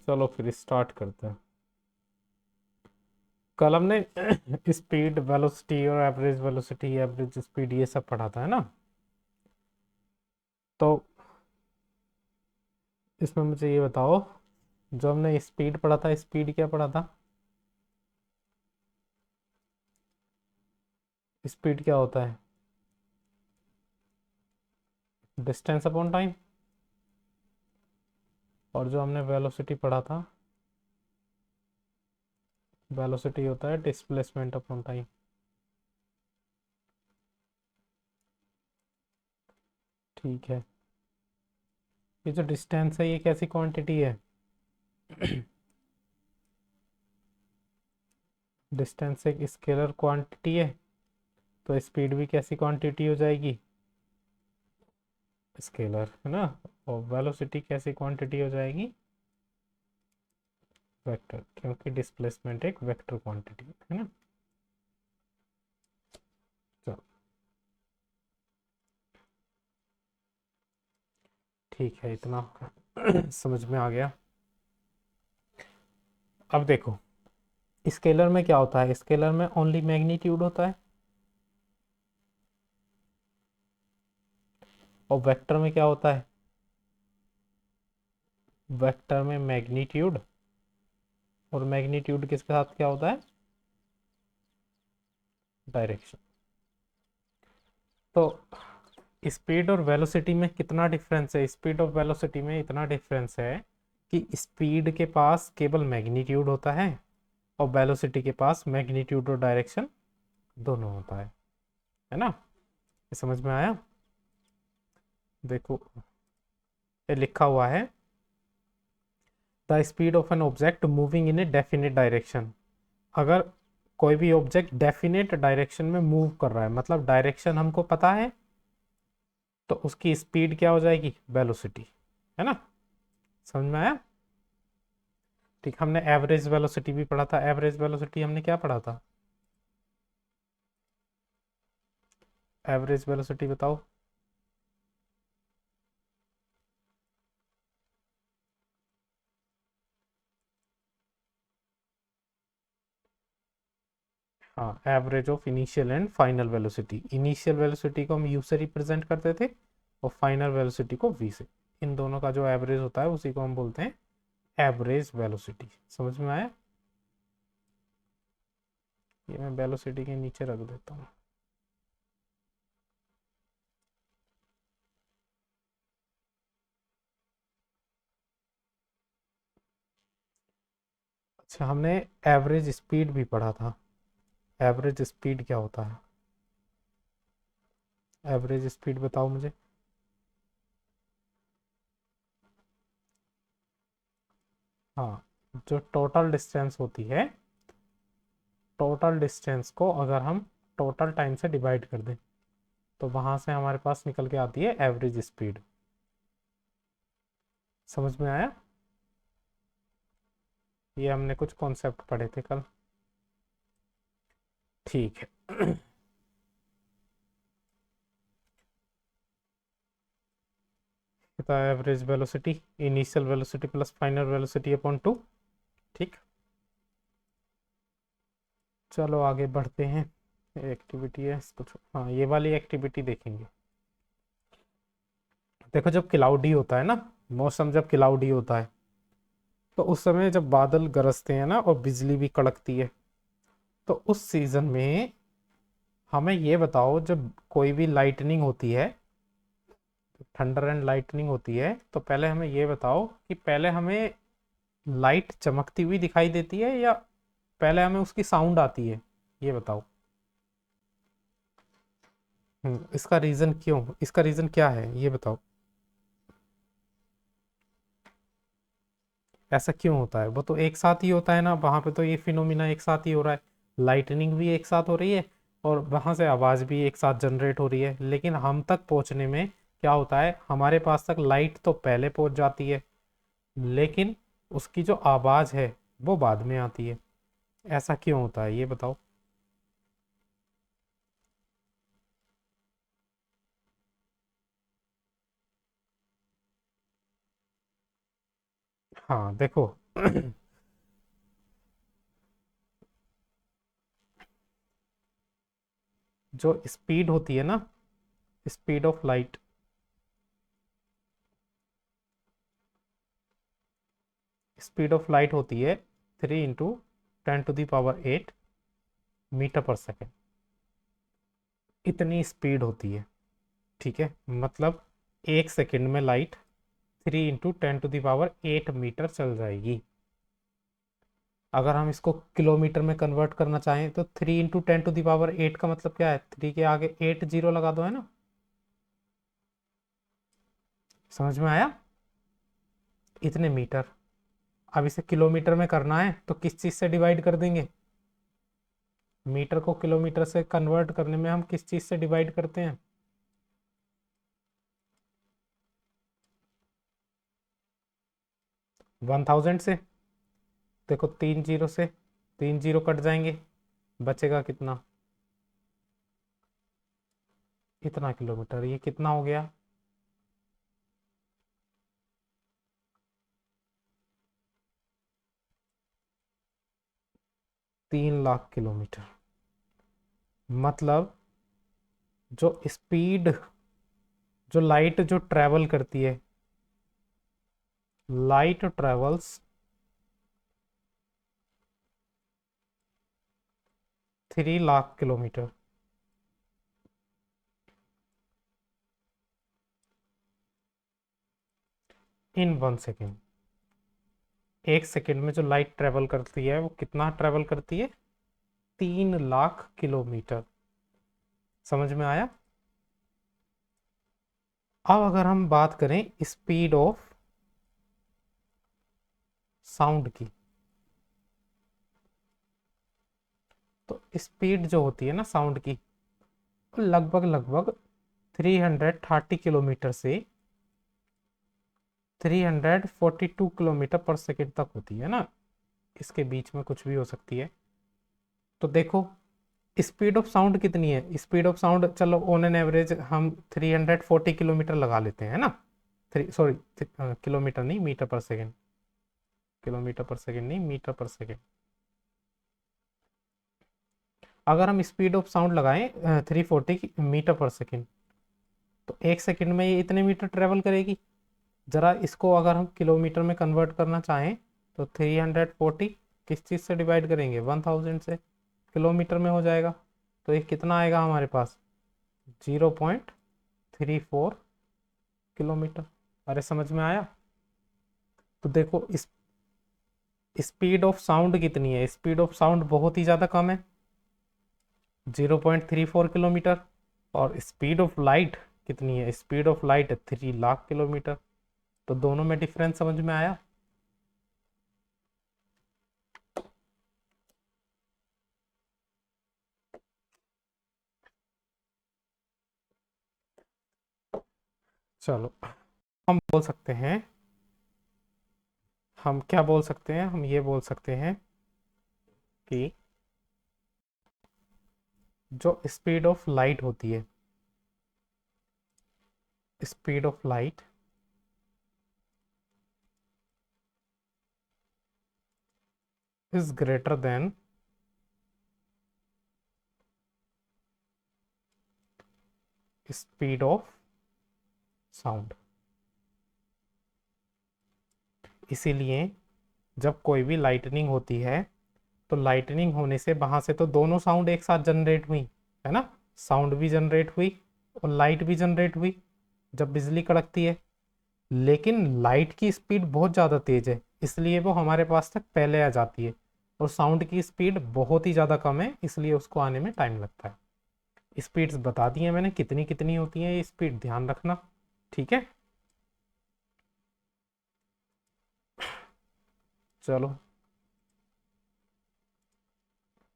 चलो फिर स्टार्ट करते हैं। कल हमने स्पीड वेलोसिटी और एवरेज वेलोसिटी एवरेज स्पीड ये सब पढ़ा था, है ना? तो इसमें मुझे ये बताओ, जो हमने स्पीड पढ़ा था, स्पीड क्या पढ़ा था? स्पीड क्या होता है? Distance upon time. और जो हमने वेलोसिटी पढ़ा था, वेलोसिटी होता है डिस्प्लेसमेंट अपॉन टाइम। ठीक है। ये जो डिस्टेंस है ये कैसी क्वांटिटी है? डिस्टेंस एक स्केलर क्वांटिटी है, तो स्पीड भी कैसी क्वांटिटी हो जाएगी? स्केलर, है ना? और वेलोसिटी कैसी क्वांटिटी हो जाएगी? वेक्टर, क्योंकि डिस्प्लेसमेंट एक वेक्टर क्वांटिटी है ना? चलो, ठीक है, इतना समझ में आ गया। अब देखो, स्केलर में क्या होता है? स्केलर में ओनली मैग्नीट्यूड होता है। और वेक्टर में क्या होता है? वेक्टर में मैग्नीट्यूड, और मैग्नीट्यूड के साथ क्या होता है? डायरेक्शन। तो स्पीड और वेलोसिटी में कितना डिफरेंस है? स्पीड और वेलोसिटी में इतना डिफरेंस है कि स्पीड के पास केवल मैग्नीट्यूड होता है, और वेलोसिटी के पास मैग्नीट्यूड और डायरेक्शन दोनों होता है ना? ये समझ में आया? देखो, ये लिखा हुआ है, the speed of an object moving in a definite direction. अगर कोई भी ऑब्जेक्ट डेफिनेट डायरेक्शन में मूव कर रहा है, मतलब डायरेक्शन हमको पता है, तो उसकी स्पीड क्या हो जाएगी? वेलोसिटी, है ना? समझ में आया? ठीक, हमने एवरेज वेलोसिटी भी पढ़ा था। एवरेज वेलोसिटी हमने क्या पढ़ा था? एवरेज वेलोसिटी बताओ। हाँ, average of initial and final velocity. Initial velocity को हम यू से रिप्रेजेंट करते थे, और फाइनल वेलोसिटी को वी से। इन दोनों का जो एवरेज होता है उसी को हम बोलते हैं एवरेज वेलोसिटी। समझ में आया? ये मैं वेलोसिटी के नीचे रख देता हूँ। अच्छा, हमने एवरेज स्पीड भी पढ़ा था। एवरेज स्पीड क्या होता है? एवरेज स्पीड बताओ मुझे। हाँ, जो टोटल डिस्टेंस होती है, टोटल डिस्टेंस को अगर हम टोटल टाइम से डिवाइड कर दें, तो वहां से हमारे पास निकल के आती है एवरेज स्पीड। समझ में आया? ये हमने कुछ कॉन्सेप्ट पढ़े थे कल। ठीक है। Average velocity, initial velocity plus final velocity upon two. ठीक, चलो आगे बढ़ते हैं। एक्टिविटी है इसको हाँ, ये वाली एक्टिविटी देखेंगे। देखो, जब क्लाउडी होता है ना, मौसम जब क्लाउडी होता है, तो उस समय जब बादल गरजते हैं ना और बिजली भी कड़कती है, तो उस सीजन में हमें ये बताओ, जब कोई भी लाइटनिंग होती है, थंडर एंड लाइटनिंग होती है, तो पहले हमें ये बताओ कि पहले हमें लाइट चमकती हुई दिखाई देती है, या पहले हमें उसकी साउंड आती है? ये बताओ। इसका रीजन क्यों, इसका रीजन क्या है, ये बताओ। ऐसा क्यों होता है? वो तो एक साथ ही होता है ना, वहां पे तो ये फिनोमिना एक साथ ही हो रहा है। लाइटनिंग भी एक साथ हो रही है, और वहां से आवाज भी एक साथ जनरेट हो रही है, लेकिन हम तक पहुंचने में क्या होता है? हमारे पास तक लाइट तो पहले पहुंच जाती है, लेकिन उसकी जो आवाज है वो बाद में आती है। ऐसा क्यों होता है, ये बताओ। हाँ देखो, जो स्पीड होती है ना, speed of light, speed of light होती है 3 × 10⁸ मीटर पर सेकेंड। इतनी स्पीड होती है, ठीक है। मतलब 1 सेकेंड में लाइट 3 × 10⁸ मीटर चल जाएगी। अगर हम इसको किलोमीटर में कन्वर्ट करना चाहें तो 3 × 10⁸ का मतलब क्या है, 3 के आगे 8 जीरो लगा दो, है ना। समझ में आया, इतने मीटर। अब इसे किलोमीटर में करना है तो किस चीज से डिवाइड कर देंगे, मीटर को किलोमीटर से कन्वर्ट करने में हम किस चीज से डिवाइड करते हैं, 1000 से। देखो 3 जीरो से 3 जीरो कट जाएंगे, बचेगा कितना, इतना किलोमीटर। ये कितना हो गया, 3 लाख किलोमीटर। मतलब जो स्पीड, जो लाइट जो ट्रेवल करती है, लाइट ट्रेवल्स 3 लाख किलोमीटर इन 1 सेकेंड। 1 सेकेंड में जो लाइट ट्रेवल करती है वो कितना ट्रेवल करती है, 3 लाख किलोमीटर। समझ में आया। अब अगर हम बात करें स्पीड ऑफ साउंड की, तो स्पीड जो होती है ना साउंड की, वो लगभग लगभग 330 किलोमीटर से 342 किलोमीटर पर सेकेंड तक होती है ना। इसके बीच में कुछ भी हो सकती है। तो देखो स्पीड ऑफ साउंड कितनी है, स्पीड ऑफ साउंड चलो ऑन एन एवरेज हम 340 किलोमीटर लगा लेते हैं ना। थ्री सॉरी, किलोमीटर नहीं, मीटर पर सेकेंड, किलोमीटर पर सेकेंड नहीं, मीटर पर सेकेंड। अगर हम स्पीड ऑफ साउंड लगाएं 340 मीटर पर सेकेंड, तो 1 सेकेंड में ये इतने मीटर ट्रेवल करेगी। जरा इसको अगर हम किलोमीटर में कन्वर्ट करना चाहें तो 340 किस चीज़ से डिवाइड करेंगे, 1000 से, किलोमीटर में हो जाएगा। तो ये कितना आएगा हमारे पास, 0.34 किलोमीटर। अरे समझ में आया। तो देखो इस स्पीड ऑफ साउंड कितनी है, स्पीड ऑफ साउंड बहुत ही ज़्यादा कम है, 0.34 किलोमीटर। और स्पीड ऑफ लाइट कितनी है, स्पीड ऑफ लाइट है 3 लाख किलोमीटर। तो दोनों में डिफरेंस समझ में आया। चलो हम बोल सकते हैं, हम क्या बोल सकते हैं, हम ये बोल सकते हैं कि जो स्पीड ऑफ लाइट होती है, speed of light is greater than speed of sound. इसीलिए जब कोई भी लाइटनिंग होती है तो लाइटनिंग होने से वहां से तो दोनों साउंड एक साथ जनरेट हुई, है ना। साउंड भी जनरेट हुई और लाइट भी जनरेट हुई जब बिजली कड़कती है। लेकिन लाइट की स्पीड बहुत ज़्यादा तेज है, इसलिए वो हमारे पास तक पहले आ जाती है। और साउंड की स्पीड बहुत ही ज़्यादा कम है, इसलिए उसको आने में टाइम लगता है। स्पीड्स बता दी हैं मैंने कितनी कितनी होती हैं, ये स्पीड ध्यान रखना, ठीक है। चलो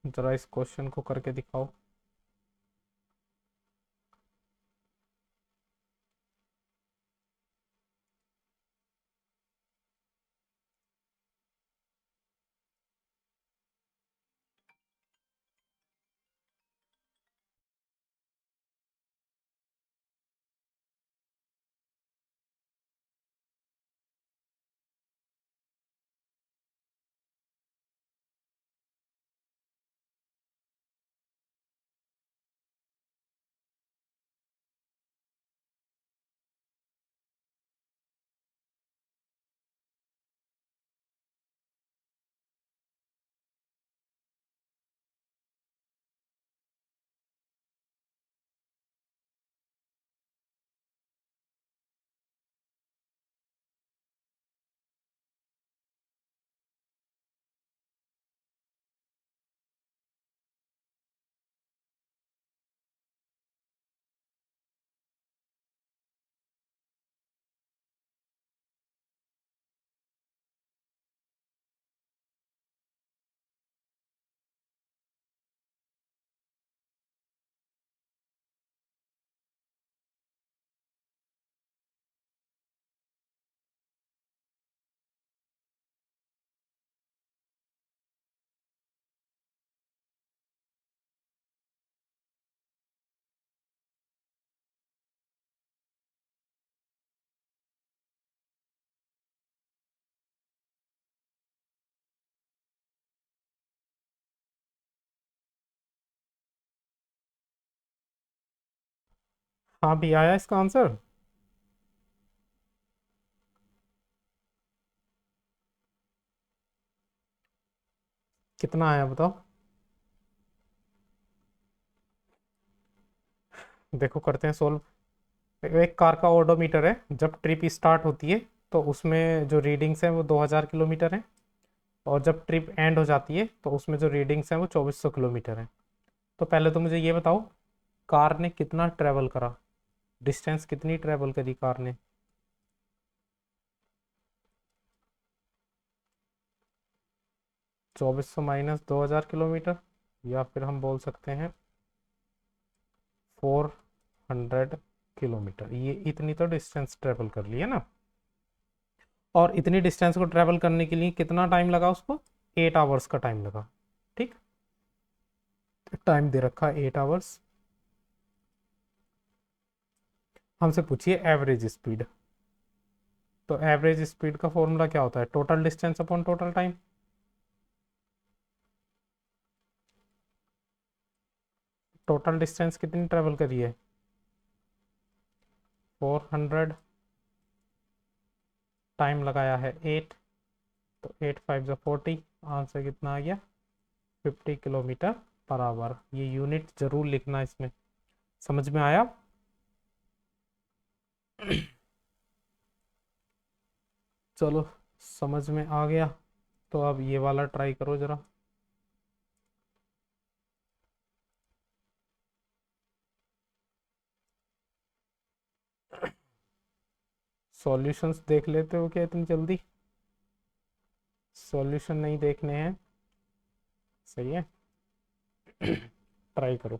जरा इस क्वेश्चन को करके दिखाओ। हाँ भी आया इसका आंसर। कितना आया बताओ। देखो करते हैं सोल्व। एक कार का ओडोमीटर है, जब ट्रिप स्टार्ट होती है तो उसमें जो रीडिंग्स हैं वो 2000 किलोमीटर हैं, और जब ट्रिप एंड हो जाती है तो उसमें जो रीडिंग्स हैं वो 2400 किलोमीटर हैं। तो पहले तो मुझे ये बताओ, कार ने कितना ट्रैवल करा, डिस्टेंस कितनी ट्रैवल करी कार ने। 2400 माइनस 2000 किलोमीटर, या फिर हम बोल सकते हैं 400 किलोमीटर। ये इतनी तो डिस्टेंस ट्रैवल कर ली है ना। और इतनी डिस्टेंस को ट्रैवल करने के लिए कितना टाइम लगा उसको, 8 आवर्स का टाइम लगा। ठीक, टाइम दे रखा 8 आवर्स। हमसे पूछिए एवरेज स्पीड। तो एवरेज स्पीड का फॉर्मूला क्या होता है, total distance upon total time. Total distance कितनी ट्रेवल करी है, 400, टाइम लगाया है 8, तो 8 5 40, आंसर कितना आ गया, 50 किलोमीटर पर आवर। ये यूनिट जरूर लिखना इसमें। समझ में आया। चलो, समझ में आ गया। तो अब ये वाला ट्राई करो जरा। सॉल्यूशंस देख लेते हो क्या इतनी जल्दी, सॉल्यूशन नहीं देखने हैं। सही है। ट्राई करो।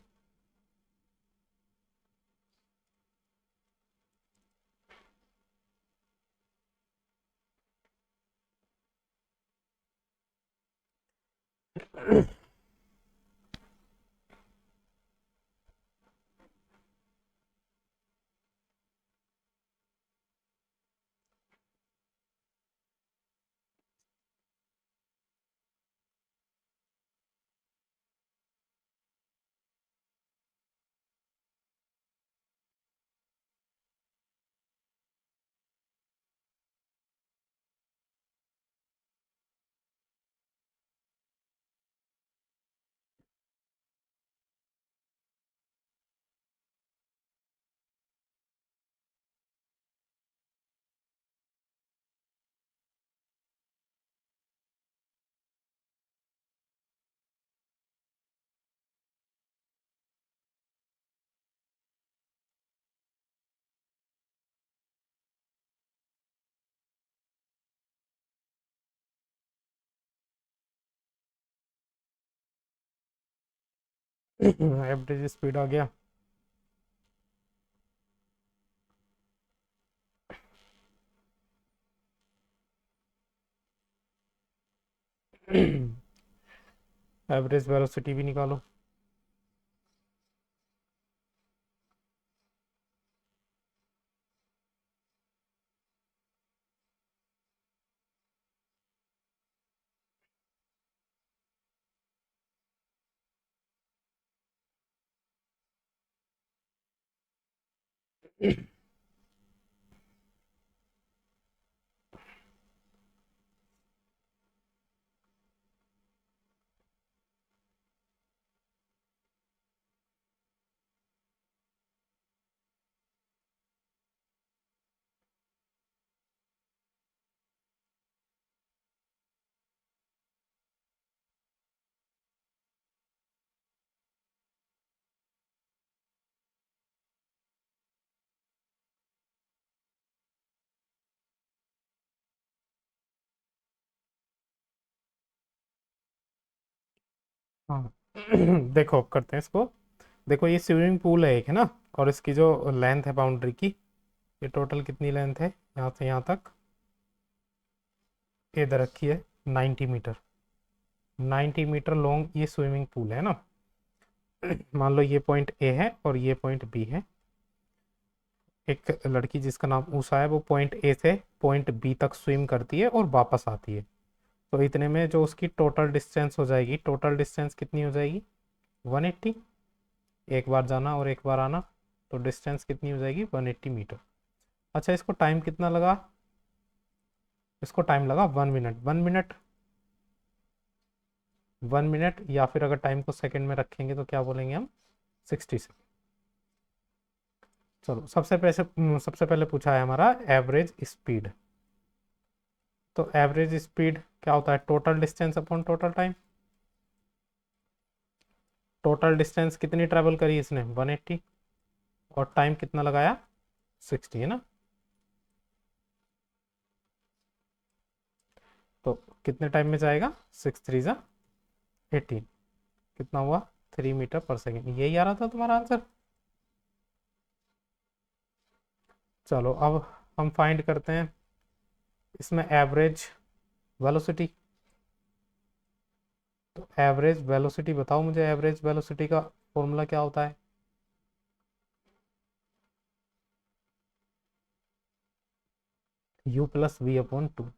एवरेज स्पीड आ गया। एवरेज वेलोसिटी भी निकालो। हाँ। देखो करते हैं इसको। देखो ये स्विमिंग पूल है एक, है ना, और इसकी जो लेंथ है बाउंड्री की, ये टोटल कितनी लेंथ है यहाँ से यहाँ तक, ये इधर रखी है 90 मीटर। 90 मीटर लॉन्ग ये स्विमिंग पूल है ना। मान लो ये पॉइंट ए है और ये पॉइंट बी है। एक लड़की जिसका नाम उषा है वो पॉइंट ए से पॉइंट बी तक स्विम करती है और वापस आती है। तो इतने में जो उसकी टोटल डिस्टेंस हो जाएगी, टोटल डिस्टेंस कितनी हो जाएगी, 180। एक बार जाना और एक बार आना, तो डिस्टेंस कितनी हो जाएगी 180 मीटर। अच्छा इसको टाइम कितना लगा, इसको टाइम लगा 1 मिनट, 1 मिनट, 1 मिनट, या फिर अगर टाइम को सेकंड में रखेंगे तो क्या बोलेंगे हम 60 सेकंड। चलो सबसे पहले पूछा है हमारा एवरेज स्पीड। तो एवरेज स्पीड क्या होता है, total distance upon total time. Total distance कितनी ट्रेवल करी इसने 180, और टाइम कितना लगाया 60, है ना। तो कितने टाइम में जाएगा 6 3 = 18, कितना हुआ 3 मीटर पर सेकेंड। यही आ रहा था तुम्हारा आंसर। चलो अब हम फाइंड करते हैं इसमें एवरेज वेलोसिटी। तो एवरेज वेलोसिटी बताओ मुझे, एवरेज वेलोसिटी का फॉर्मूला क्या होता है। u+v/2।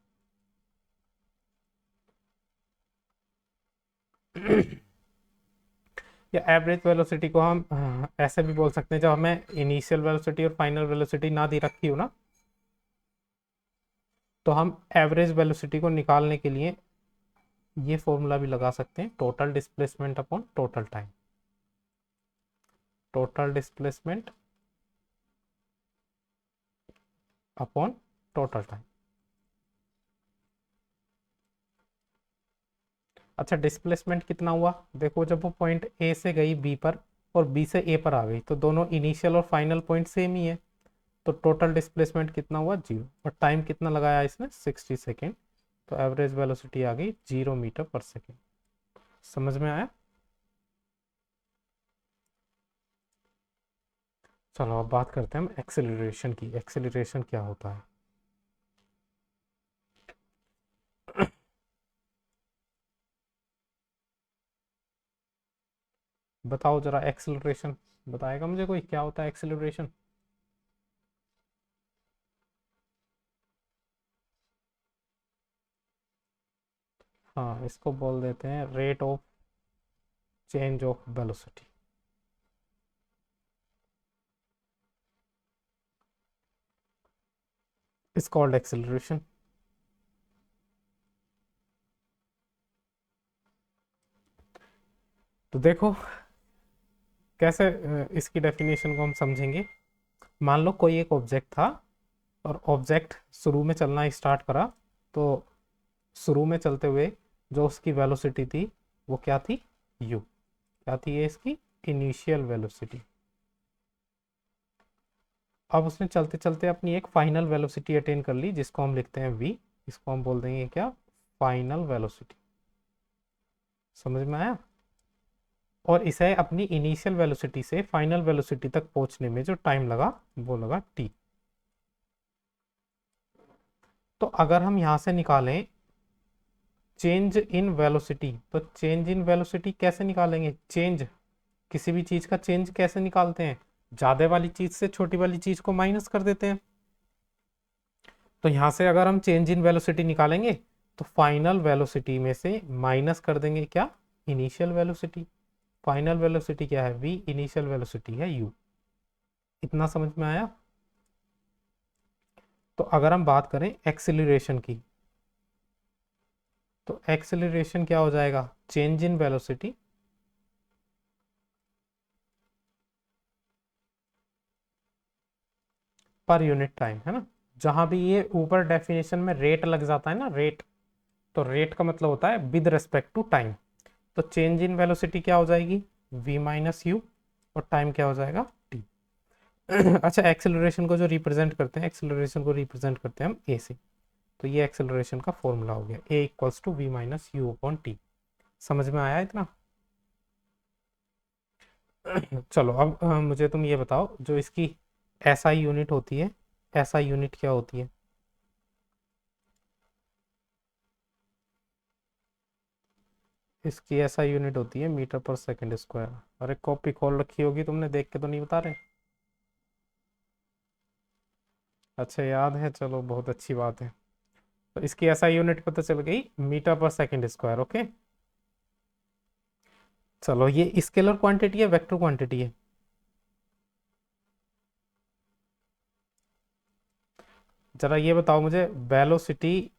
या एवरेज वेलोसिटी को हम ऐसे भी बोल सकते हैं, जब हमें इनिशियल वेलोसिटी और फाइनल वेलोसिटी ना दी रखी हो ना, तो हम एवरेज वेलोसिटी को निकालने के लिए ये फॉर्मूला भी लगा सकते हैं, total displacement upon total time. Total displacement upon total time. अच्छा डिस्प्लेसमेंट कितना हुआ, देखो जब वो पॉइंट ए से गई बी पर और बी से ए पर आ गई, तो दोनों इनिशियल और फाइनल पॉइंट सेम ही है, तो टोटल डिस्प्लेसमेंट कितना हुआ 0, और टाइम कितना लगाया इसने 60 सेकेंड। तो एवरेज वेलोसिटी आ गई 0 मीटर पर सेकेंड। समझ में आया। चलो अब बात करते हैं हम एक्सेलरेशन की। एक्सेलरेशन क्या होता है। बताओ जरा एक्सेलरेशन, बताएगा मुझे कोई क्या होता है एक्सेलरेशन। हाँ इसको बोल देते हैं rate of change of velocity. Is called acceleration. तो देखो कैसे इसकी डेफिनेशन को हम समझेंगे। मान लो कोई एक ऑब्जेक्ट था, और ऑब्जेक्ट शुरू में चलना स्टार्ट करा, तो शुरू में चलते हुए जो उसकी वेलोसिटी थी वो क्या थी u। क्या थी ये इसकी इनिशियल वेलोसिटी। अब उसने चलते चलते अपनी एक फाइनल वेलोसिटी अटेन कर ली, जिसको हम लिखते हैं v। इसको हम बोल देंगे क्या फाइनल वेलोसिटी। समझ में आया। और इसे अपनी इनिशियल वेलोसिटी से फाइनल वेलोसिटी तक पहुंचने में जो टाइम लगा वो लगा t। तो अगर हम यहां से निकालें चेंज इन वेलोसिटी, तो चेंज इन वेलोसिटी कैसे निकालेंगे, चेंज किसी भी चीज का चेंज कैसे निकालते हैं, ज्यादा वाली चीज से छोटी वाली चीज को माइनस कर देते हैं। तो यहां से अगर हम चेंज इन वेलोसिटी निकालेंगे, तो फाइनल वेलोसिटी में से माइनस कर देंगे क्या इनिशियल वेलोसिटी। फाइनल वेलोसिटी क्या है v, इनिशियल वेलोसिटी है u। इतना समझ में आया। तो अगर हम बात करें एक्सेलरेशन की, तो एक्सेलरेशन क्या हो जाएगा change in velocity per unit time, है ना। जहां भी ये ऊपर डेफिनेशन में रेट लग जाता है ना, रेट, तो रेट का मतलब होता है विद रेस्पेक्ट टू टाइम। तो चेंज इन वेलोसिटी क्या हो जाएगी v-u, और टाइम क्या हो जाएगा t। अच्छा एक्सेलरेशन को जो रिप्रेजेंट करते हैं, एक्सेलरेशन को रिप्रेजेंट करते हैं हम a से। तो ये एक्सेलरेशन का फॉर्मूला हो गया a = v-u/t। समझ में आया इतना। चलो अब मुझे तुम ये बताओ, जो इसकी एसआई यूनिट होती है, एसआई यूनिट क्या होती है। इसकी एसआई यूनिट होती है मीटर पर सेकंड स्क्वायर। अरे कॉपी खोल रखी होगी तुमने, देख के तो नहीं बता रहे। अच्छा याद है, चलो बहुत अच्छी बात है। तो इसकी एसआई यूनिट पता चल गई मीटर पर सेकंड स्क्वायर। ओके। चलो ये स्केलर क्वांटिटी है वेक्टर क्वांटिटी है। जरा ये बताओ मुझे, वेलोसिटी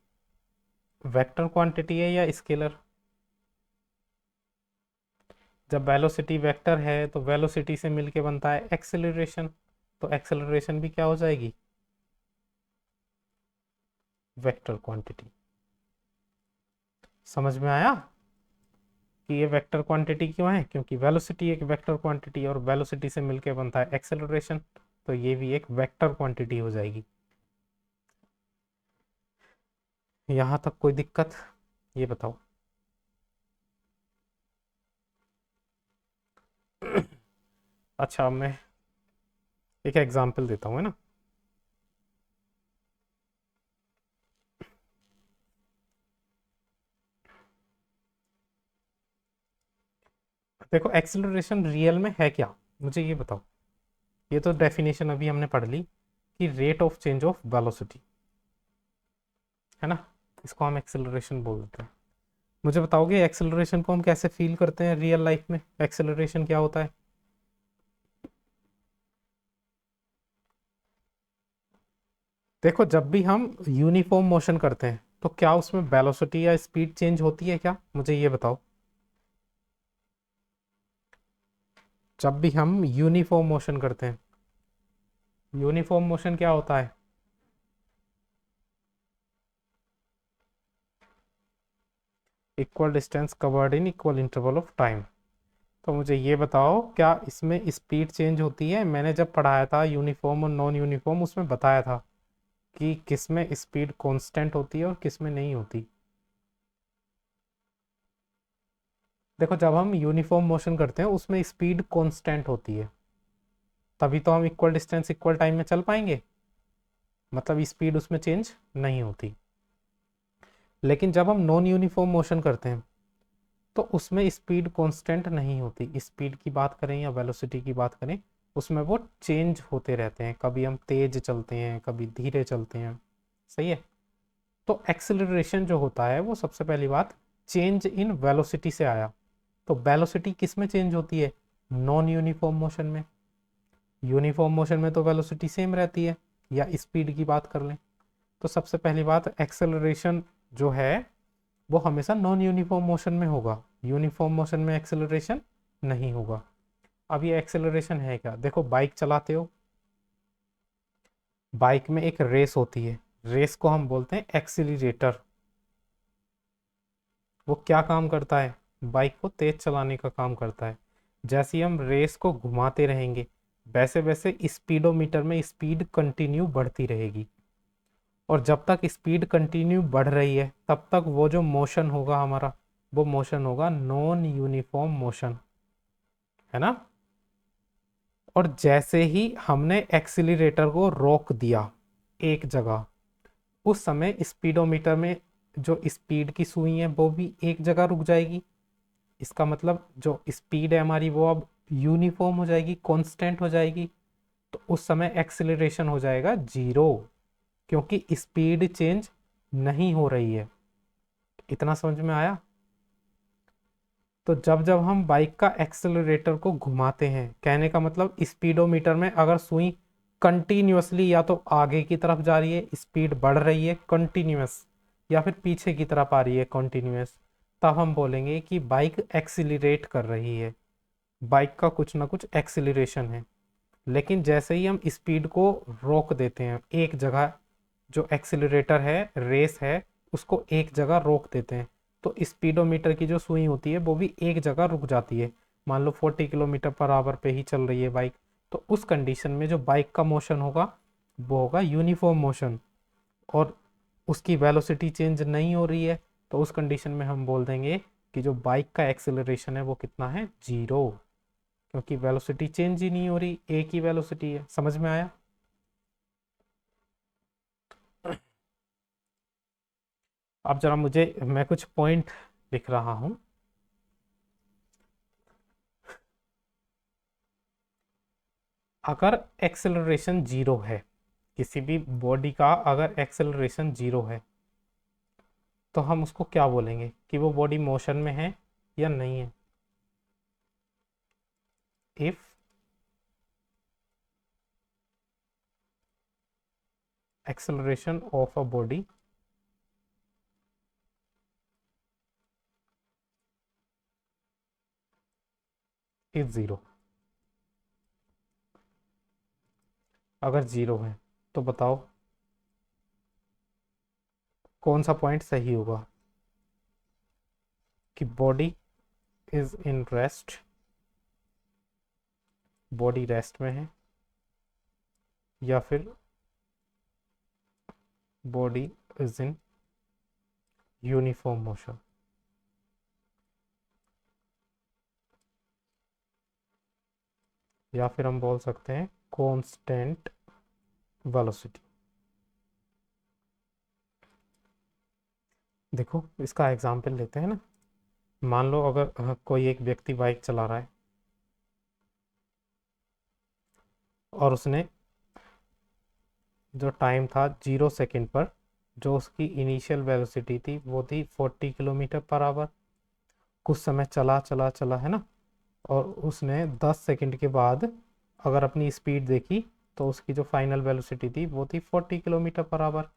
वेक्टर क्वांटिटी है या स्केलर? जब वेलोसिटी वेक्टर है तो वेलोसिटी से मिलके बनता है एक्सेलरेशन, तो एक्सेलरेशन भी क्या हो जाएगी? Vector quantity. समझ में आया कि ये वेक्टर क्वांटिटी क्यों है? क्योंकि वेलोसिटी एक वेक्टर क्वांटिटी है और वेलोसिटी से मिलके बनता है एक्सेलरेशन, तो ये भी एक वेक्टर क्वांटिटी हो जाएगी। यहां तक कोई दिक्कत? ये बताओ। अच्छा, मैं एक एग्जांपल देता हूँ, है ना। देखो, एक्सेलरेशन रियल में है क्या, मुझे ये बताओ। ये तो डेफिनेशन अभी हमने पढ़ ली कि rate of change of velocity, है ना, इसको हम एक्सेलरेशन बोल देते हैं। मुझे बताओगे एक्सेलरेशन को हम कैसे फील करते हैं रियल लाइफ में? एक्सेलरेशन क्या होता है? देखो, जब भी हम यूनिफॉर्म मोशन करते हैं तो क्या उसमें वेलोसिटी या स्पीड चेंज होती है क्या, मुझे ये बताओ। जब भी हम यूनिफॉर्म मोशन करते हैं, यूनिफॉर्म मोशन क्या होता है? Equal distance covered in equal interval of time. तो मुझे ये बताओ, क्या इसमें स्पीड चेंज होती है? मैंने जब पढ़ाया था यूनिफॉर्म और नॉन यूनिफॉर्म, उसमें बताया था कि किस में स्पीड कांस्टेंट होती है और किस में नहीं होती। देखो, जब हम यूनिफॉर्म मोशन करते हैं उसमें स्पीड कांस्टेंट होती है, तभी तो हम इक्वल डिस्टेंस इक्वल टाइम में चल पाएंगे, मतलब स्पीड उसमें चेंज नहीं होती। लेकिन जब हम नॉन यूनिफॉर्म मोशन करते हैं तो उसमें स्पीड कांस्टेंट नहीं होती। स्पीड की बात करें या वेलोसिटी की बात करें, उसमें वो चेंज होते रहते हैं, कभी हम तेज चलते हैं कभी धीरे चलते हैं। सही है। तो एक्सेलरेशन जो होता है वो सबसे पहली बात चेंज इन वेलोसिटी से आया। तो वेलोसिटी किस में चेंज होती है? नॉन यूनिफॉर्म मोशन में। यूनिफॉर्म मोशन में तो वेलोसिटी सेम रहती है। या स्पीड की बात कर लें तो सबसे पहली बात, एक्सेलरेशन जो है वो हमेशा नॉन यूनिफॉर्म मोशन में होगा, यूनिफॉर्म मोशन में एक्सेलरेशन नहीं होगा। अब ये एक्सेलरेशन है क्या? देखो, बाइक चलाते हो, बाइक में एक रेस होती है, रेस को हम बोलते हैं एक्सीलरेटर। वो क्या काम करता है? बाइक को तेज चलाने का काम करता है। जैसे ही हम रेस को घुमाते रहेंगे वैसे वैसे स्पीडोमीटर में स्पीड कंटिन्यू बढ़ती रहेगी, और जब तक स्पीड कंटिन्यू बढ़ रही है तब तक वो जो मोशन होगा हमारा, वो मोशन होगा नॉन यूनिफॉर्म मोशन, है ना। और जैसे ही हमने एक्सीलरेटर को रोक दिया एक जगह, उस समय स्पीडोमीटर में जो स्पीड की सुई है वो भी एक जगह रुक जाएगी। इसका मतलब जो स्पीड है हमारी वो अब यूनिफॉर्म हो जाएगी, कांस्टेंट हो जाएगी। तो उस समय एक्सीलरेशन हो जाएगा जीरो, क्योंकि स्पीड चेंज नहीं हो रही है। इतना समझ में आया? तो जब जब हम बाइक का एक्सेलरेटर को घुमाते हैं, कहने का मतलब स्पीडोमीटर में अगर सुई कंटिन्यूअसली या तो आगे की तरफ जा रही है, स्पीड बढ़ रही है कंटिन्यूअस, या फिर पीछे की तरफ आ रही है कंटिन्यूअस, तब हम बोलेंगे कि बाइक एक्सीलरेट कर रही है, बाइक का कुछ ना कुछ एक्सीलरेशन है। लेकिन जैसे ही हम स्पीड को रोक देते हैं एक जगह, जो एक्सीलरेटर है, रेस है, उसको एक जगह रोक देते हैं, तो स्पीडोमीटर की जो सुई होती है वो भी एक जगह रुक जाती है। मान लो 40 किलोमीटर पर आवर पे ही चल रही है बाइक, तो उस कंडीशन में जो बाइक का मोशन होगा वो होगा यूनिफॉर्म मोशन, और उसकी वेलोसिटी चेंज नहीं हो रही है, तो उस कंडीशन में हम बोल देंगे कि जो बाइक का एक्सेलरेशन है वो कितना है? जीरो, क्योंकि वेलोसिटी चेंज ही नहीं हो रही, एक ही वेलोसिटी है। समझ में आया? अब जरा मुझे, मैं कुछ पॉइंट लिख रहा हूं। अगर एक्सेलरेशन जीरो है, किसी भी बॉडी का अगर एक्सेलरेशन जीरो है, तो हम उसको क्या बोलेंगे कि वो बॉडी मोशन में है या नहीं है? If, acceleration of a body is 0। अगर 0 है तो बताओ कौन सा पॉइंट सही होगा कि body is in rest, body rest में है, या फिर body is in uniform motion. या फिर हम बोल सकते हैं कांस्टेंट वेलोसिटी। देखो इसका एग्जांपल लेते हैं ना। मान लो अगर कोई एक व्यक्ति बाइक चला रहा है और उसने जो टाइम था 0 सेकेंड पर, जो उसकी इनिशियल वेलोसिटी थी वो थी 40 किलोमीटर पर आवर। कुछ समय चला चला चला है ना, और उसने 10 सेकंड के बाद अगर अपनी स्पीड देखी तो उसकी जो फाइनल वेलोसिटी थी वो थी 40 किलोमीटर पर आवर।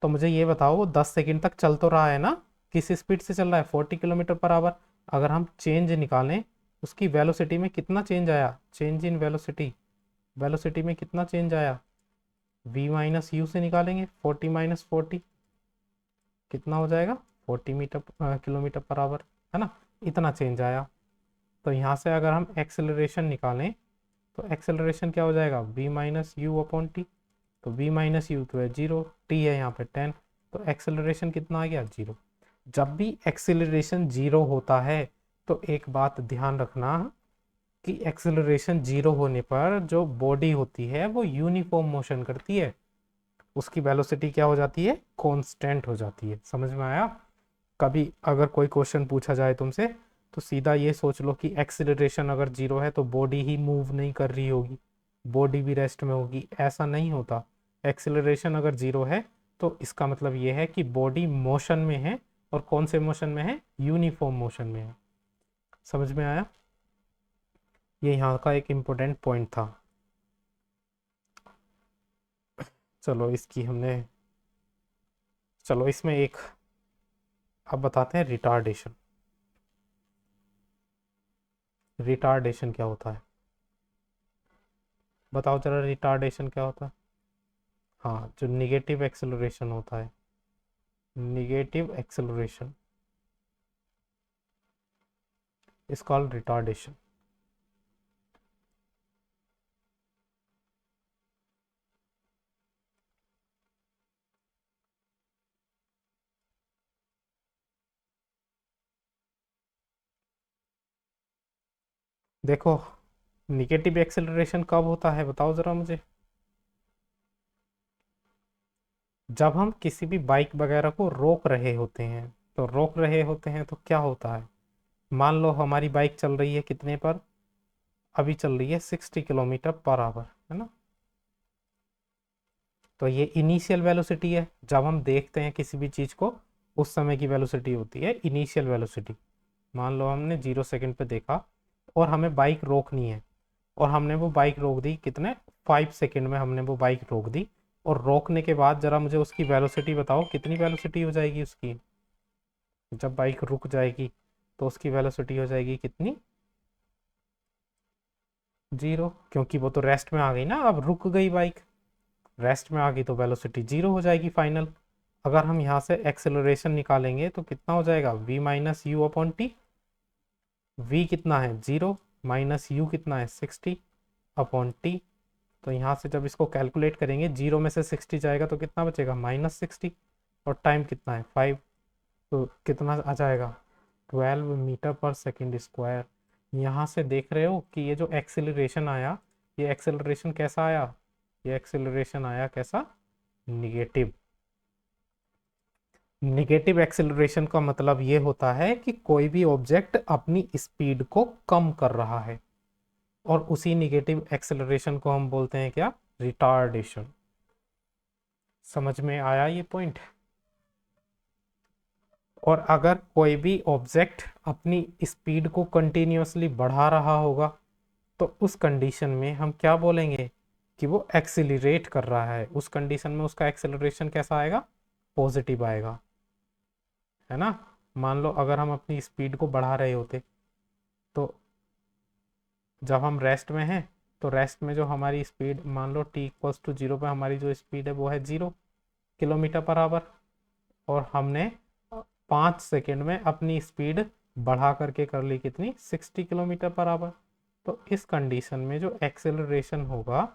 तो मुझे ये बताओ वो 10 सेकंड तक चल तो रहा है ना, किस स्पीड से चल रहा है, 40 किलोमीटर पर आवर। अगर हम चेंज निकालें उसकी वेलोसिटी में कितना चेंज आया, चेंज इन वेलोसिटी, वेलोसिटी में कितना चेंज आया, v माइनस यू से निकालेंगे 40 माइनस 40 कितना हो जाएगा, 40 किलोमीटर पर आवर, है ना, इतना चेंज आया। तो यहाँ से अगर हम एक्सेलरेशन निकालें तो एक्सेलरेशन क्या हो जाएगा, v minus you upon T. तो v माइनस यू तो है 0, t है यहाँ पे 10, तो एक्सेलरेशन कितना आ गया 0। जब भी एक्सेलरेशन 0 होता है तो एक बात ध्यान रखना कि एक्सेलरेशन 0 होने पर जो बॉडी होती है वो यूनिफॉर्म मोशन करती है, उसकी वेलोसिटी क्या हो जाती है, कांस्टेंट हो जाती है। समझ में आया। कभी अगर कोई क्वेश्चन पूछा जाए तुमसे तो सीधा ये सोच लो कि एक्सेलरेशन अगर 0 है तो बॉडी ही मूव नहीं कर रही होगी, बॉडी भी रेस्ट में होगी, ऐसा नहीं होता। एक्सेलरेशन अगर 0 है तो इसका मतलब ये है कि बॉडी मोशन में है, और कौन से मोशन में है, यूनिफॉर्म मोशन में है। समझ में आया। ये यहाँ का एक इम्पोर्टेंट पॉइंट था। चलो इसकी हमने, चलो इसमें एक अब बताते हैं रिटार्डेशन। रिटार्डेशन क्या होता है, बताओ जरा रिटार्डेशन क्या होता है। हाँ, जो निगेटिव एक्सेलरेशन होता है, negative acceleration is called retardation. देखो निगेटिव एक्सेलरेशन कब होता है बताओ जरा मुझे। जब हम किसी भी बाइक वगैरह को रोक रहे होते हैं, तो रोक रहे होते हैं तो क्या होता है, मान लो हमारी बाइक चल रही है कितने पर, अभी चल रही है 60 किलोमीटर पर आवर, है ना। तो ये इनिशियल वेलोसिटी है, जब हम देखते हैं किसी भी चीज को उस समय की वेलोसिटी होती है इनिशियल वेलोसिटी। मान लो हमने 0 सेकंड पे देखा और हमें बाइक रोकनी है, और हमने वो बाइक रोक दी कितने, 5 सेकंड में हमने वो बाइक रोक दी। और रोकने के बाद जरा मुझे उसकी वेलोसिटी बताओ, कितनी वेलोसिटी हो जाएगी उसकी, जब बाइक रुक जाएगी तो उसकी वेलोसिटी हो जाएगी कितनी, 0, क्योंकि वो तो रेस्ट में आ गई ना, अब रुक गई बाइक, रेस्ट में आ गई तो वेलोसिटी 0 हो जाएगी फाइनल। अगर हम यहाँ से एक्सेलरेशन निकालेंगे तो कितना हो जाएगा, v minus you upon T. v कितना है 0, माइनस यू कितना है 60 अपॉन टी। तो यहाँ से जब इसको कैलकुलेट करेंगे 0 में से 60 जाएगा तो कितना बचेगा, -60, और टाइम कितना है 5, तो कितना आ जाएगा 12 मीटर पर सेकेंड स्क्वायर। यहाँ से देख रहे हो कि ये जो एक्सेलरेशन आया, ये एक्सेलरेशन कैसा आया, ये एक्सेलरेशन आया कैसा, निगेटिव। निगेटिव एक्सेलरेशन का मतलब ये होता है कि कोई भी ऑब्जेक्ट अपनी स्पीड को कम कर रहा है, और उसी निगेटिव एक्सेलरेशन को हम बोलते हैं क्या, रिटार्डेशन। समझ में आया ये पॉइंट। और अगर कोई भी ऑब्जेक्ट अपनी स्पीड को कंटिन्यूअसली बढ़ा रहा होगा तो उस कंडीशन में हम क्या बोलेंगे, कि वो एक्सिलरेट कर रहा है, उस कंडीशन में उसका एक्सेलरेशन कैसा आएगा, पॉजिटिव आएगा, है ना। मान लो अगर हम अपनी स्पीड को बढ़ा रहे होते, तो जब हम रेस्ट में हैं, तो रेस्ट में जो हमारी स्पीड, मान लो टी इक्वल्स टू 0 पे हमारी जो स्पीड है वो है 0 किलोमीटर पर आवर, और हमने 5 सेकेंड में अपनी स्पीड बढ़ा करके कर ली कितनी, 60 किलोमीटर पर आवर। तो इस कंडीशन में जो एक्सेलरेशन होगा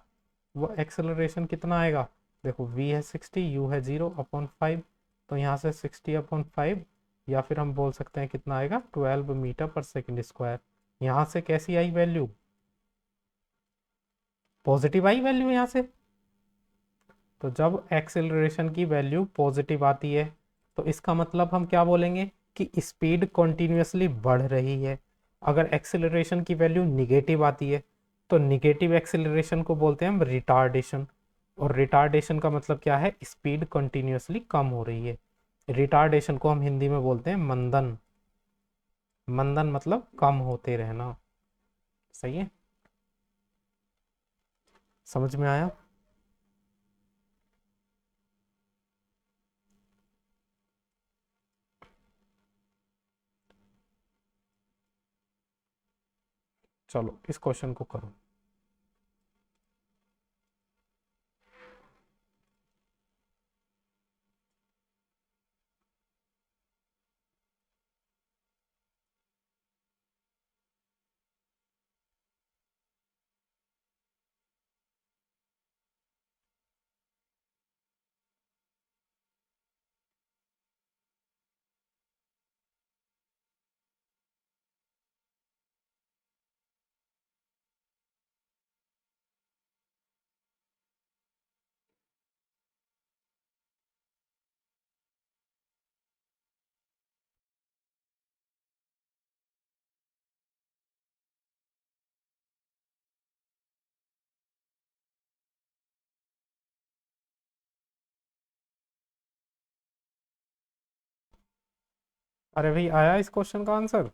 वो एक्सेलरेशन कितना आएगा, देखो v है 60, u है 0/5, तो यहाँ से 60/5, या फिर हम बोल सकते हैं कितना आएगा, 12 मीटर पर सेकेंड स्क्वायर। यहाँ से कैसी I value, positive I value यहाँ से। तो जब एक्सेलरेशन की वैल्यू पॉजिटिव आती है, तो इसका मतलब हम क्या बोलेंगे कि स्पीड कॉन्टिन्यूसली बढ़ रही है। अगर एक्सेलरेशन की वैल्यू निगेटिव आती है, तो निगेटिव एक्सेलरेशन को बोलते हैं हम रिटार्डेशन, और रिटार्डेशन का मतलब क्या है, स्पीड कॉन्टिन्यूसली कम हो रही है। रिटार्डेशन को हम हिंदी में बोलते हैं मंदन। मंदन मतलब कम होते रहना। सही है, समझ में आया। चलो इस क्वेश्चन को करो। अरे भाई आया इस क्वेश्चन का आंसर।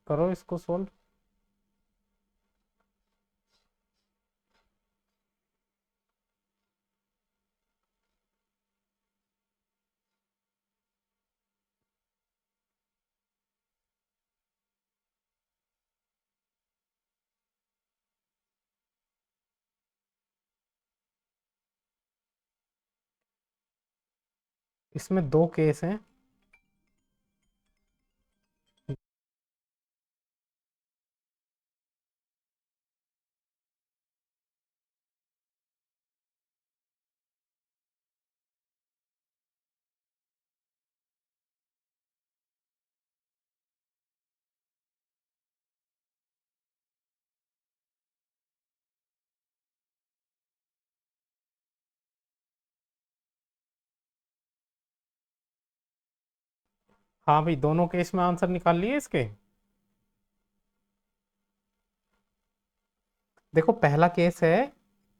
करो इसको सोल्व। इसमें दो केस हैं। हाँ भाई, दोनों केस में आंसर निकाल लिए इसके। देखो पहला केस है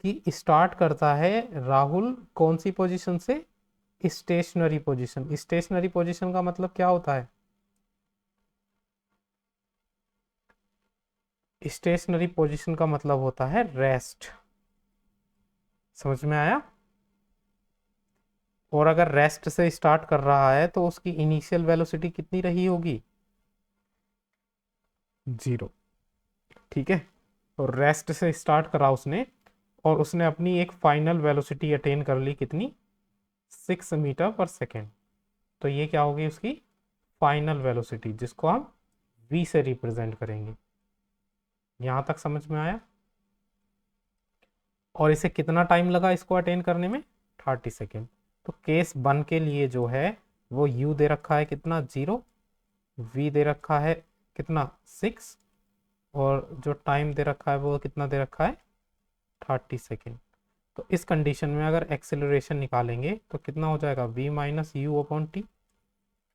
कि स्टार्ट करता है राहुल कौन सी पोजीशन से, स्टेशनरी पोजीशन। स्टेशनरी पोजीशन का मतलब क्या होता है, स्टेशनरी पोजीशन का मतलब होता है रेस्ट। समझ में आया। और अगर रेस्ट से स्टार्ट कर रहा है तो उसकी इनिशियल वेलोसिटी कितनी रही होगी, 0। ठीक है, तो रेस्ट से स्टार्ट करा उसने, और उसने अपनी एक फाइनल वेलोसिटी अटेन कर ली कितनी, 6 मीटर पर सेकेंड। तो ये क्या होगी उसकी फाइनल वेलोसिटी, जिसको हम v से रिप्रेजेंट करेंगे। यहां तक समझ में आया। और इसे कितना टाइम लगा इसको अटेन करने में, 30 सेकेंड। तो केस 1 के लिए जो है वो u दे रखा है कितना, 0, v दे रखा है कितना, 6, और जो टाइम दे रखा है वो कितना दे रखा है, 30 सेकेंड। तो इस कंडीशन में अगर एक्सेलरेशन निकालेंगे तो कितना हो जाएगा, v - u/t।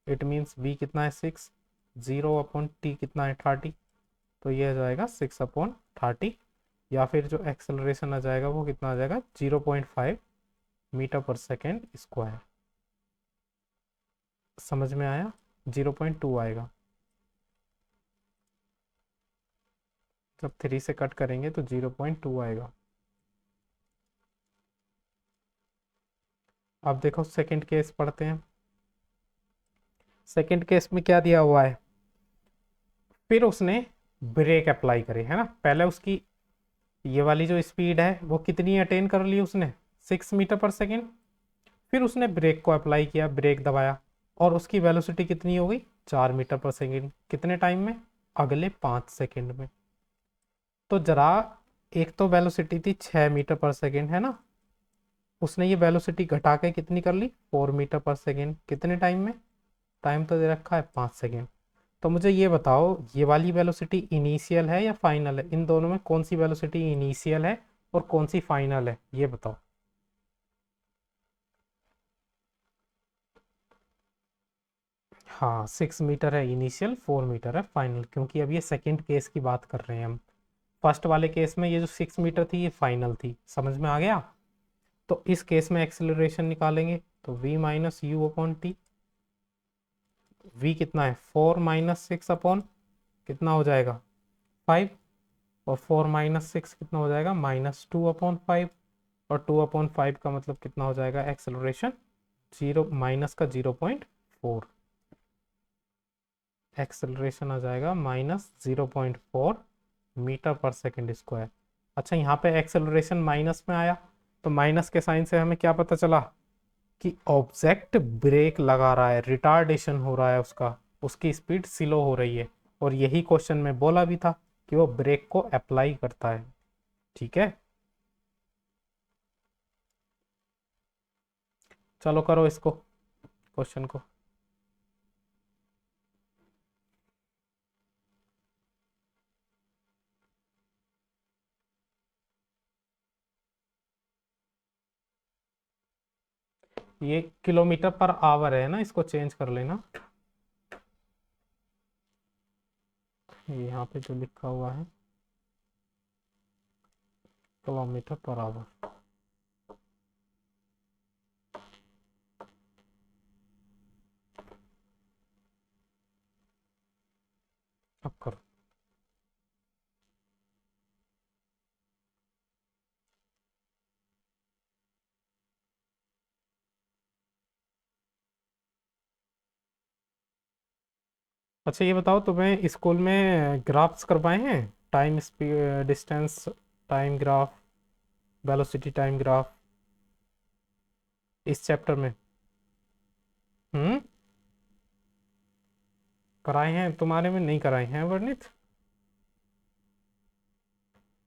It means v कितना है, 6, 0/t कितना है, 30। तो ये आ जाएगा 6/30, या फिर जो एक्सेलरेशन आ जाएगा वो कितना आ जाएगा, 0.5 मीटर पर सेकेंड स्क्वायर। समझ में आया, 0.2 आएगा। अब 3 से कट करेंगे तो 0.2 आएगा। अब देखो सेकंड केस पढ़ते हैं। सेकंड केस में क्या दिया हुआ है, फिर उसने ब्रेक अप्लाई करे है ना। पहले उसकी ये वाली जो स्पीड है वो कितनी अटेन कर ली उसने, 6 मीटर पर सेकेंड। फिर उसने ब्रेक को अप्लाई किया, ब्रेक दबाया, और उसकी वेलोसिटी कितनी हो गई, 4 मीटर पर सेकेंड। कितने टाइम में, अगले 5 सेकेंड में। तो जरा, एक तो वेलोसिटी थी 6 मीटर पर सेकेंड है ना, उसने ये वेलोसिटी घटा के कितनी कर ली, 4 मीटर पर सेकेंड। कितने टाइम में, टाइम तो दे रखा है 5 सेकेंड। तो मुझे ये बताओ, ये वाली वेलोसिटी इनिशियल है या फाइनल है, इन दोनों में कौन सी वेलोसिटी इनिशियल है और कौन सी फाइनल है, ये बताओ। हाँ, 6 मीटर है इनिशियल, 4 मीटर है फाइनल, क्योंकि अब ये सेकंड केस की बात कर रहे हैं हम। फर्स्ट वाले केस में ये जो 6 मीटर थी ये फाइनल थी, समझ में आ गया। तो इस केस में एक्सेलरेशन निकालेंगे तो v minus you upon T. v कितना है, 4 - 6 अपॉन कितना हो जाएगा, 5। और 4 - 6 कितना हो जाएगा, -2/5। और 2/5 का मतलब कितना हो जाएगा, एक्सेलरेशन जीरो, माइनस का 0.4। एक्सेलरेशन आ जाएगा -0.4 मीटर पर सेकेंड स्क्वायर। अच्छा, यहाँ पे एक्सेलरेशन माइनस में आया, तो माइनस के साइन से हमें क्या पता चला कि ऑब्जेक्ट ब्रेक लगा रहा है, रिटार्डेशन हो रहा है उसका, उसकी स्पीड स्लो हो रही है। और यही क्वेश्चन में बोला भी था कि वो ब्रेक को अप्लाई करता है। ठीक है, चलो करो इसको, क्वेश्चन को। ये किलोमीटर पर आवर है ना, इसको चेंज कर लेना। ये यहाँ पे जो लिखा हुआ है किलोमीटर पर आवर। अब करो। अच्छा ये बताओ, तुम्हें स्कूल में ग्राफ्स करवाए हैं, time speed distance time graph, velocity time graph, इस चैप्टर में? हम्म, कराए हैं, तुम्हारे में नहीं कराए हैं वर्णित।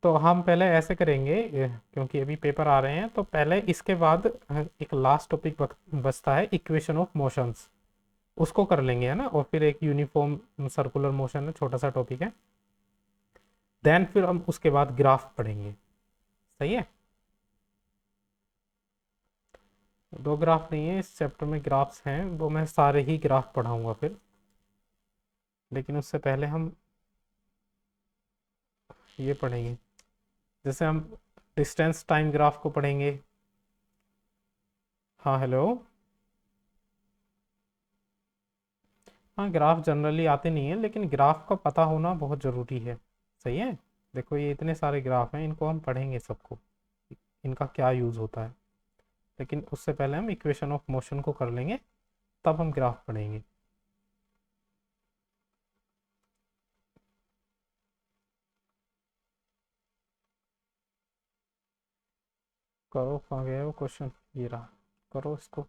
तो हम पहले ऐसे करेंगे, क्योंकि अभी पेपर आ रहे हैं, तो पहले इसके बाद एक लास्ट टॉपिक बचता है, इक्वेशन ऑफ मोशंस, उसको कर लेंगे है ना। और फिर एक यूनिफॉर्म सर्कुलर मोशन है, छोटा सा टॉपिक है। देन फिर हम उसके बाद ग्राफ पढ़ेंगे। सही है, दो ग्राफ नहीं है इस चैप्टर में, ग्राफ्स हैं, वो मैं सारे ही ग्राफ पढ़ाऊंगा फिर। लेकिन उससे पहले हम ये पढ़ेंगे, जैसे हम डिस्टेंस टाइम ग्राफ को पढ़ेंगे। हाँ हेलो। हाँ, ग्राफ जनरली आते नहीं है, लेकिन ग्राफ का पता होना बहुत ज़रूरी है। सही है, देखो ये इतने सारे ग्राफ हैं, इनको हम पढ़ेंगे सबको, इनका क्या यूज़ होता है। लेकिन उससे पहले हम इक्वेशन ऑफ मोशन को कर लेंगे, तब हम ग्राफ पढ़ेंगे। करो, कहाँ गया वो क्वेश्चन, ये रहा, करो इसको।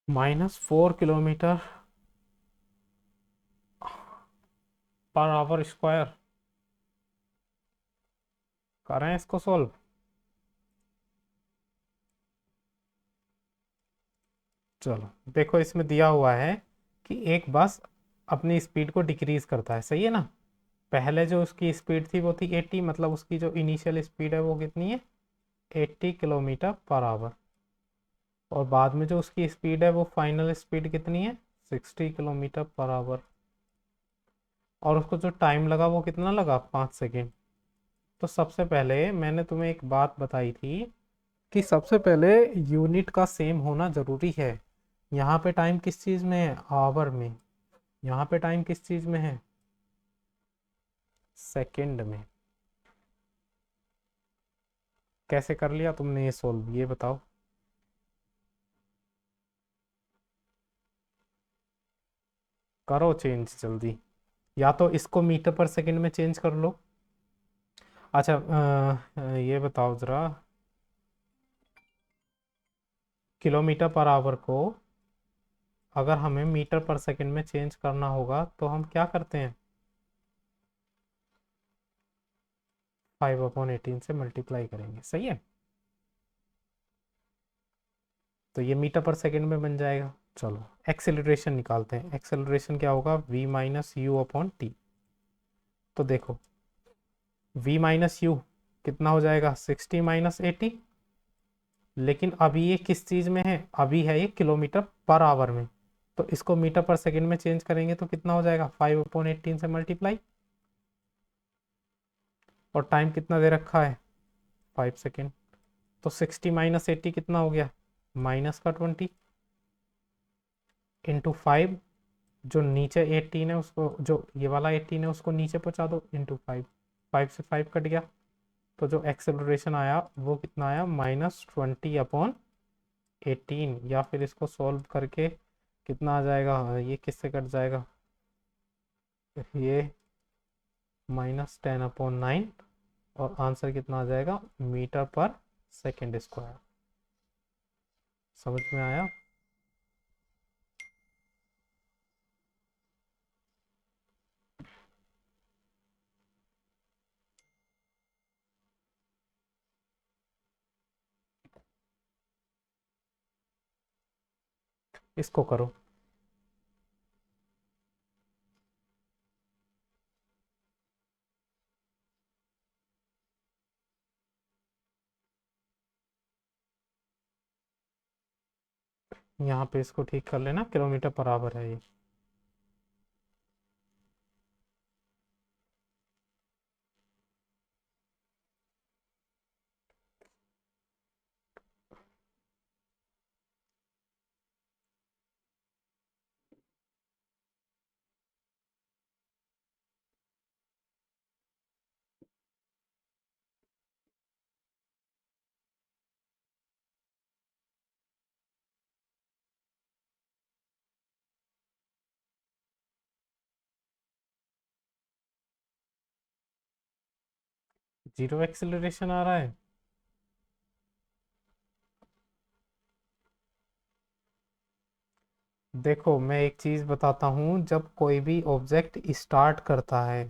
-4 किलोमीटर पर आवर स्क्वायर, करें इसको सोल्व। चलो देखो, इसमें दिया हुआ है कि एक बस अपनी स्पीड को डिक्रीज करता है, सही है ना। पहले जो उसकी स्पीड थी वो थी 80, मतलब उसकी जो इनिशियल स्पीड है वो कितनी है, 80 किलोमीटर पर आवर। और बाद में जो उसकी स्पीड है वो फाइनल स्पीड कितनी है, 60 किलोमीटर पर आवर। और उसको जो टाइम लगा वो कितना लगा, 5 सेकेंड। तो सबसे पहले मैंने तुम्हें एक बात बताई थी कि सबसे पहले यूनिट का सेम होना जरूरी है। यहाँ पे टाइम किस चीज़ में है, आवर में। यहाँ पे टाइम किस चीज़ में है, सेकंड में। कैसे कर लिया तुमने ये सोल्व, ये बताओ। करो चेंज जल्दी, या तो इसको मीटर पर सेकंड में चेंज कर लो। अच्छा ये बताओ जरा, किलोमीटर पर आवर को अगर हमें मीटर पर सेकंड में चेंज करना होगा तो हम क्या करते हैं, 5/18 से मल्टीप्लाई करेंगे, सही है। तो ये मीटर पर सेकंड में बन जाएगा। चलो एक्सेलरेशन निकालते हैं। एक्सेलरेशन क्या होगा, v - u/t। तो देखो v - u कितना हो जाएगा, 60 - 80। लेकिन अभी ये किस चीज में है, अभी है ये किलोमीटर पर आवर में। तो इसको मीटर पर सेकंड में चेंज करेंगे तो कितना हो जाएगा, 5/18 से मल्टीप्लाई। और टाइम कितना दे रखा है, 5 सेकेंड। तो 60 - 80 कितना हो गया, माइनस का 20 इंटू 5। जो नीचे 18 है उसको, जो ये वाला 18 है उसको नीचे पहुंचा दो, इंटू 5। 5 से 5 कट गया। तो जो एक्सेलरेशन आया वो कितना आया, -20/18। या फिर इसको सॉल्व करके कितना आ जाएगा, ये किससे कट जाएगा, ये -10/9। और आंसर कितना आ जाएगा, मीटर पर सेकेंड स्क्वायर। समझ में आया। इसको करो। यहाँ पे इसको ठीक कर लेना, किलोमीटर पर आवर है ये। जीरो एक्सेलरेशन आ रहा है। देखो मैं एक चीज बताता हूँ, जब कोई भी ऑब्जेक्ट स्टार्ट करता है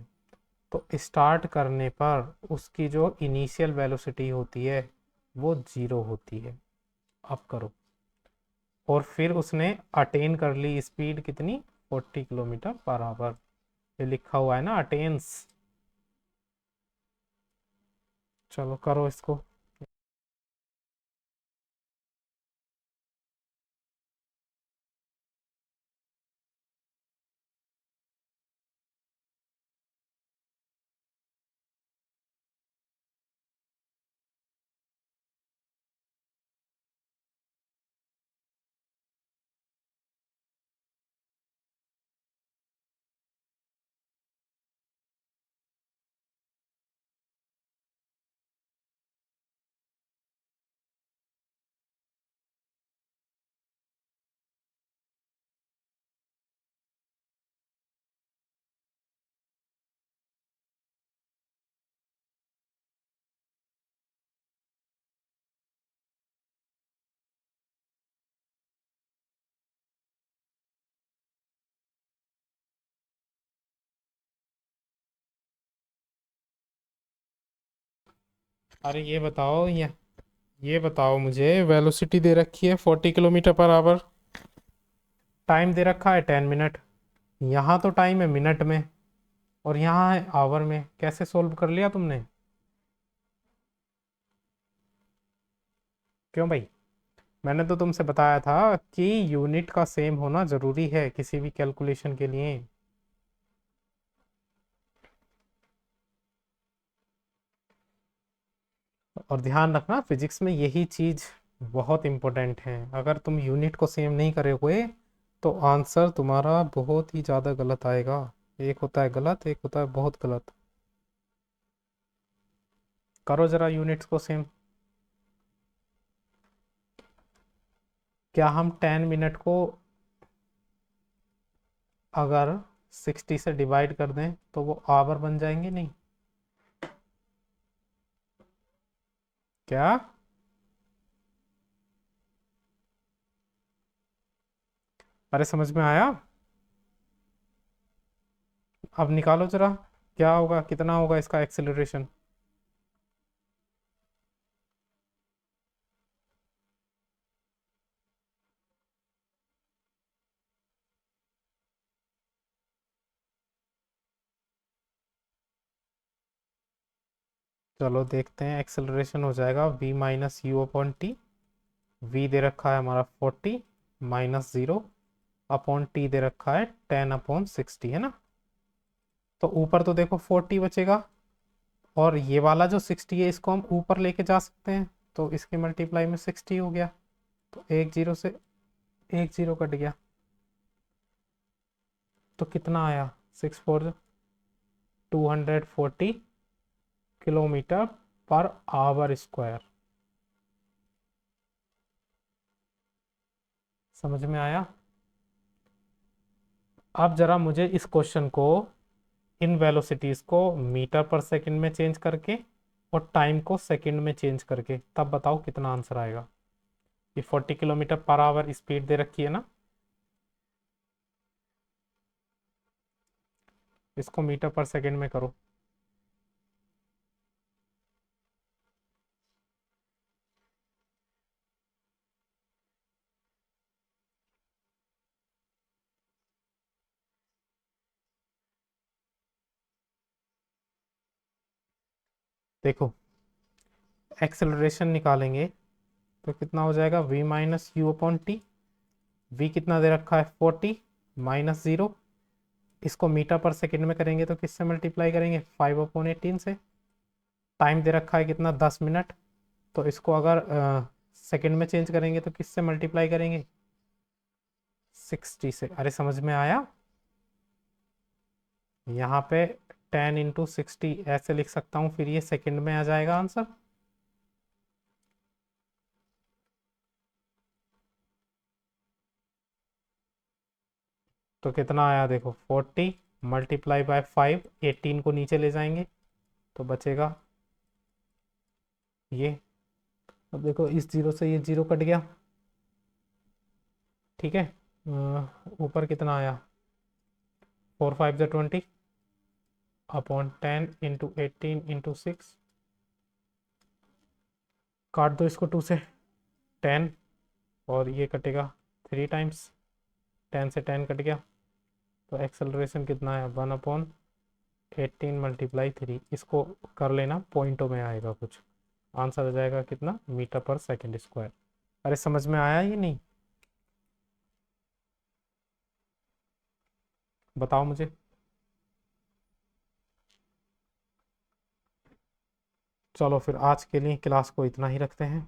तो स्टार्ट करने पर उसकी जो इनिशियल वेलोसिटी होती है वो जीरो होती है। अब करो। और फिर उसने अटेन कर ली स्पीड कितनी, 40 किलोमीटर पर आवर। ये लिखा हुआ है ना, अटेन्स। चलो करो इसको। अरे ये बताओ मुझे, वेलोसिटी दे रखी है 40 किलोमीटर पर आवर, टाइम दे रखा है 10 मिनट। यहाँ तो टाइम है मिनट में और यहाँ है आवर में, कैसे सोल्व कर लिया तुमने? क्यों भाई? मैंने तो तुमसे बताया था कि यूनिट का सेम होना जरूरी है किसी भी कैलकुलेशन के लिए। और ध्यान रखना फिजिक्स में यही चीज बहुत इंपॉर्टेंट है, अगर तुम यूनिट को सेम नहीं करोगे तो आंसर तुम्हारा बहुत ही ज्यादा गलत आएगा। एक होता है गलत, एक होता है बहुत गलत। करो जरा यूनिट्स को सेम। क्या हम 10 मिनट को अगर 60 से डिवाइड कर दें तो वो आवर बन जाएंगे? नहीं? क्या? अरे समझ में आया? अब निकालो जरा, क्या होगा, कितना होगा इसका एक्सेलरेशन? चलो देखते हैं, एक्सेलरेशन हो जाएगा v minus you upon T. v दे रखा है हमारा 40 माइनस 0 अपॉन टी दे रखा है 10/60, है ना? तो ऊपर तो देखो 40 बचेगा, और ये वाला जो 60 है इसको हम ऊपर लेके जा सकते हैं, तो इसके मल्टीप्लाई में 60 हो गया, तो एक जीरो से एक जीरो कट गया, तो कितना आया? 6 4 240 किलोमीटर पर आवर स्क्वायर। समझ में आया? अब जरा मुझे इस क्वेश्चन को, इन वेलोसिटीज को मीटर पर सेकंड में चेंज करके और टाइम को सेकंड में चेंज करके, तब बताओ कितना आंसर आएगा। ये 40 किलोमीटर पर आवर स्पीड दे रखी है ना, इसको मीटर पर सेकंड में करो। देखो, एक्सेलरेशन निकालेंगे तो कितना हो जाएगा, v minus you upon T. v कितना दे रखा है 40 माइनस 0, इसको मीटर पर सेकंड में करेंगे तो किससे मल्टीप्लाई करेंगे, 5/18 से। टाइम दे रखा है कितना, 10 मिनट, तो इसको अगर सेकंड में चेंज करेंगे तो किससे मल्टीप्लाई करेंगे, 60 से। अरे समझ में आया? यहाँ पे 10 × 60 ऐसे लिख सकता हूँ, फिर ये सेकंड में आ जाएगा आंसर। तो कितना आया देखो, 40 मल्टीप्लाई बाय 5, 18 को नीचे ले जाएंगे तो बचेगा ये। अब देखो इस जीरो से ये जीरो कट गया, ठीक है। ऊपर कितना आया, 4 5 × 20 अपॉन 10 × 18 × 6। काट दो इसको 2 से, 10, और ये कटेगा 3 टाइम्स, 10 से 10 कट गया, तो एक्सेलरेशन कितना है, 1/18 मल्टीप्लाई 3। इसको कर लेना, पॉइंटों में आएगा कुछ, आंसर आ जाएगा कितना, मीटर पर सेकंड स्क्वायर। अरे समझ में आया ये नहीं? बताओ मुझे। चलो फिर आज के लिए क्लास को इतना ही रखते हैं।